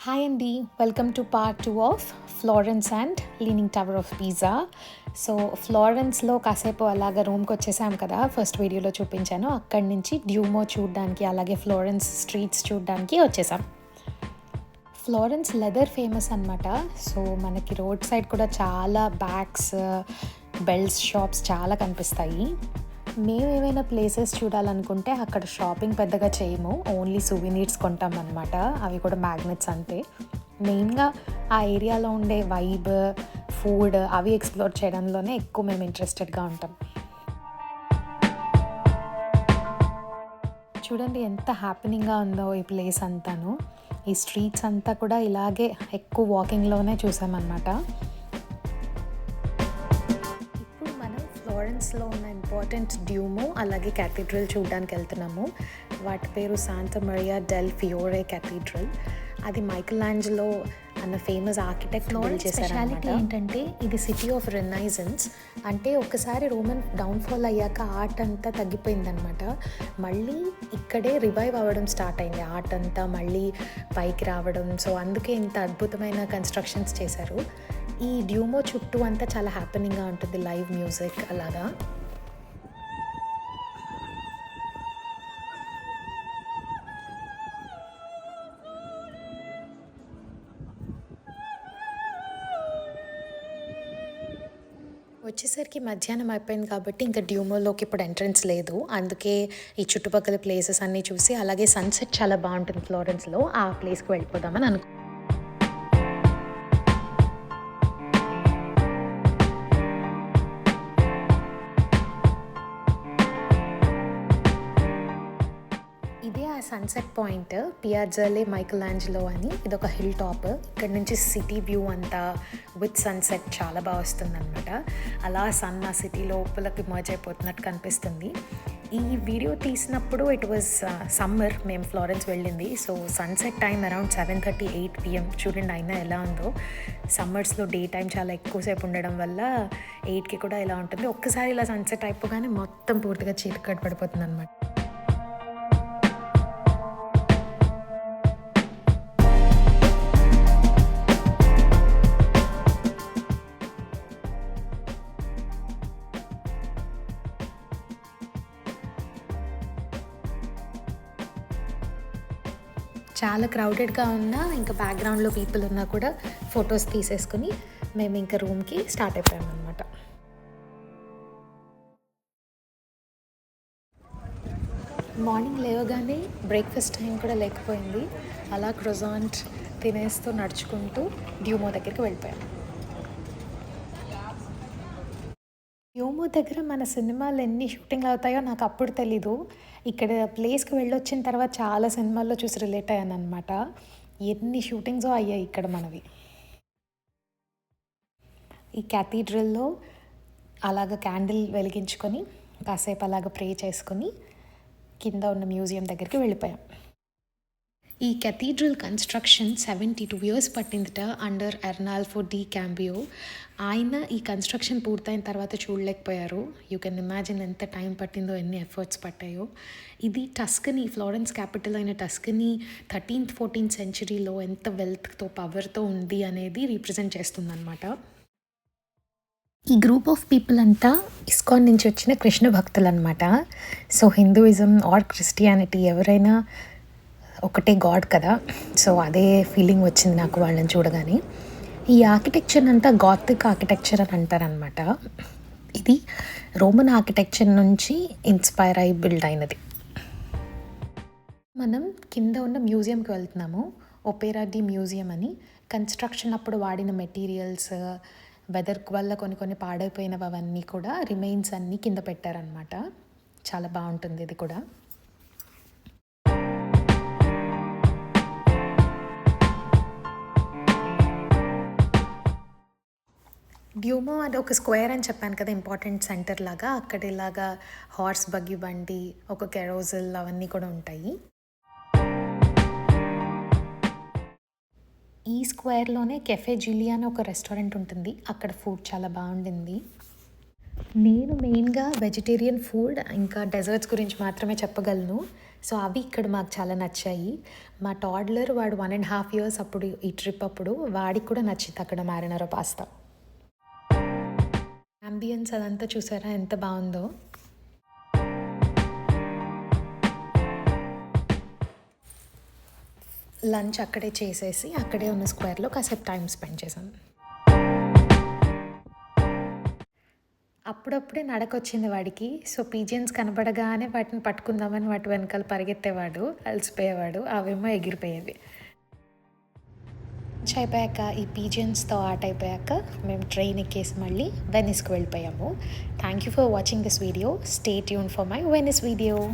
Hi అండి, welcome to part 2 of Florence and leaning tower of Pisa. So ఫ్లోరెన్స్లో కాసేపు అలాగ రూమ్కి వచ్చేసాం కదా, ఫస్ట్ వీడియోలో చూపించాను. అక్కడి నుంచి డ్యూమో చూడడానికి, అలాగే ఫ్లోరెన్స్ స్ట్రీట్స్ చూడడానికి వచ్చేసాం. ఫ్లోరెన్స్ లెదర్ ఫేమస్ అనమాట. సో మనకి రోడ్ సైడ్ కూడా చాలా బ్యాగ్స్, బెల్ట్స్ షాప్స్ చాలా కనిపిస్తాయి. మేము ఏమైనా ప్లేసెస్ చూడాలనుకుంటే అక్కడ షాపింగ్ పెద్దగా చేయము, ఓన్లీ సువెనీర్స్ కొంటాం అనమాట. అవి కూడా మ్యాగ్నెట్స్ అంతే. మెయిన్గా ఆ ఏరియాలో ఉండే వైబ్, ఫుడ్ అవి ఎక్స్ప్లోర్ చేయడంలోనే ఎక్కువ మేము ఇంట్రెస్టెడ్గా ఉంటాం. చూడండి ఎంత హ్యాపీనింగ్గా ఉందో ఈ ప్లేస్ అంతాను. ఈ స్ట్రీట్స్ అంతా కూడా ఇలాగే ఎక్కువ వాకింగ్లోనే చూసామన్నమాట. ఫ్లోరెన్స్లో ఉన్న ఇంపార్టెంట్ డ్యూమో అలాగే క్యాథీడ్రల్ చూడడానికి వెళ్తున్నాము. వాటి పేరు శాంటా మరియా డెల్ ఫియోరే క్యాథీడ్రల్. అది మైకెల్ ఆంజెలో అన్న ఫేమస్ ఆర్కిటెక్ట్ బిల్డ్ చేశారు. స్పెషాలిటీ ఏంటంటే ఇది సిటీ ఆఫ్ రెనైజెన్స్. అంటే ఒకసారి రోమన్ డౌన్ఫాల్ అయ్యాక ఆర్ట్ అంతా తగ్గిపోయిందనమాట. మళ్ళీ ఇక్కడే రివైవ్ అవ్వడం స్టార్ట్ అయింది, ఆర్ట్ అంతా మళ్ళీ పైకి రావడం. సో అందుకే ఇంత అద్భుతమైన కన్స్ట్రక్షన్స్ చేశారు. ఈ డ్యూమో చుట్టూ అంతా చాలా హ్యాపెనింగ్గా ఉంటుంది, లైవ్ మ్యూజిక్ అలాగా. వచ్చేసరికి మధ్యాహ్నం అయిపోయింది కాబట్టి ఇంకా డ్యూమోలోకి ఇప్పుడు ఎంట్రన్స్ లేదు. అందుకే ఈ చుట్టుపక్కల ప్లేసెస్ అన్నీ చూసి, అలాగే సన్సెట్ చాలా బాగుంటుంది ఫ్లోరెన్స్లో, ఆ ప్లేస్కి వెళ్ళిపోదామని అనుకో. ఇదే ఆ సన్సెట్ పాయింట్, పియాజాలే మైకెల్ ఆంజెలో అని. ఇదొక హిల్ టాప్. ఇక్కడ నుంచి సిటీ వ్యూ అంతా విత్ సన్సెట్ చాలా బాగా వస్తుంది అనమాట. అలా సన్ ఆ సిటీ లోపలికి మర్జ్ అయిపోతున్నట్టు కనిపిస్తుంది. ఈ వీడియో తీసినప్పుడు ఇట్ వాజ్ సమ్మర్, మేము ఫ్లోరెన్స్ వెళ్ళింది. So sunset time around 7:30-8 PM. చూడండి అయినా ఎలా ఉందో. సమ్మర్స్లో డే టైం చాలా ఎక్కువసేపు ఉండడం వల్ల 8కి కూడా ఇలా ఉంటుంది. ఒక్కసారి ఇలా సన్సెట్ అయిపోగానే మొత్తం పూర్తిగా చీకటి పడిపోతుంది అనమాట. చాలా క్రౌడెడ్గా ఉన్నా, ఇంకా బ్యాక్గ్రౌండ్లో పీపుల్ ఉన్నా కూడా ఫొటోస్ తీసేసుకుని మేము ఇంకా రూమ్కి స్టార్ట్ అయిపోయామన్నమాట. మార్నింగ్ లేవగానే బ్రేక్ఫాస్ట్ టైం కూడా లేకపోయింది. అలా క్రోజాంట్ తినేస్తూ నడుచుకుంటూ డ్యూమో దగ్గరికి వెళ్ళిపోయాం. డ్యూమో దగ్గర మన సినిమాలు ఎన్ని షూటింగ్ అవుతాయో నాకు అప్పుడు తెలీదు. ఇక్కడ ప్లేస్కి వెళ్ళొచ్చిన తర్వాత చాలా సినిమాల్లో చూసి రిలేట్ అయ్యాను అనమాట. ఎన్ని షూటింగ్సో అయ్యాయి ఇక్కడ మనవి. ఈ క్యాథీడ్రల్లో అలాగ క్యాండిల్ వెలిగించుకొని కాసేపు అలాగ ప్రే చేసుకొని కింద ఉన్న మ్యూజియం దగ్గరికి వెళ్ళిపోయాం. ఈ కెథీడ్రల్ కన్స్ట్రక్షన్ 72 years పట్టిందిట అండర్ ఎర్నాల్ఫో డి క్యాంబియో. ఆయన ఈ కన్స్ట్రక్షన్ పూర్తయిన తర్వాత చూడలేకపోయారు. యూ కెన్ ఇమాజిన్ ఎంత టైం పట్టిందో, ఎన్ని ఎఫర్ట్స్ పట్టాయో. ఇది టస్కనీ, ఫ్లోరెన్స్ క్యాపిటల్ అయిన టస్కనీ 13th 14th centuryలో ఎంత వెల్త్తో, పవర్తో ఉంది అనేది రీప్రజెంట్ చేస్తుందన్నమాట. ఈ గ్రూప్ ఆఫ్ పీపుల్ అంతా ఇస్కాన్ నుంచి వచ్చిన కృష్ణ భక్తులు అనమాట. సో హిందూయిజం ఆర్ క్రిస్టియానిటీ ఎవరైనా ఒకటే గాడ్ కదా. సో అదే ఫీలింగ్ వచ్చింది నాకు వాళ్ళని చూడగానే. ఈ ఆర్కిటెక్చర్ అంతా గాథిక్ ఆర్కిటెక్చర్ అని అంటారనమాట. ఇది రోమన్ ఆర్కిటెక్చర్ నుంచి ఇన్స్పైర్ అయి బిల్డ్ అయినది. మనం కింద ఉన్న మ్యూజియంకి వెళ్తున్నాము, ఒపేరా డి మ్యూజియం అని. కన్స్ట్రక్షన్ అప్పుడు వాడిన మెటీరియల్స్, వెదర్ వల్ల కొన్ని పాడైపోయినవి అవన్నీ కూడా రిమైన్స్ అన్నీ కింద పెట్టారనమాట. చాలా బాగుంటుంది ఇది కూడా. డ్యూమో అది ఒక స్క్వేర్ అని చెప్పాను కదా, ఇంపార్టెంట్ సెంటర్ లాగా. అక్కడ ఇలాగా హార్స్ బగ్గీ బండి, ఒక కెరోజిల్ అవన్నీ కూడా ఉంటాయి. ఈ స్క్వేర్లోనే కెఫే జూలియా అని ఒక రెస్టారెంట్ ఉంటుంది. అక్కడ ఫుడ్ చాలా బాగుండింది. నేను మెయిన్గా వెజిటేరియన్ ఫుడ్ ఇంకా డెజర్ట్స్ గురించి మాత్రమే చెప్పగలను. సో అవి ఇక్కడ మాకు చాలా నచ్చాయి. మా టాడ్లర్ వాడు 1.5 ఇయర్స్ అప్పుడు ఈ ట్రిప్ అప్పుడు వాడికి కూడా నచ్చింది అక్కడ మ్యారినారో పాస్తా. అంబియన్స్ అదంతా చూసారా ఎంత బాగుందో. లంచ్ అక్కడే చేసేసి అక్కడే ఉన్న స్క్వేర్లో కాసేపు టైం స్పెండ్ చేశాను. అప్పుడప్పుడే నడకొచ్చింది వాడికి. సో పీజియన్స్ కనపడగానే వాటిని పట్టుకుందామని వాటి వెనకాల పరిగెత్తేవాడు, అలసిపోయేవాడు, అవేమో ఎగిరిపోయేవి. అయిపోయాక ఈ పీజియన్స్తో ఆట అయిపోయాక మేము ట్రైన్ ఎక్కేసి మళ్ళీ వెనిస్కి వెళ్ళిపోయాము. Thank you for watching this video. Stay tune for my Venice video.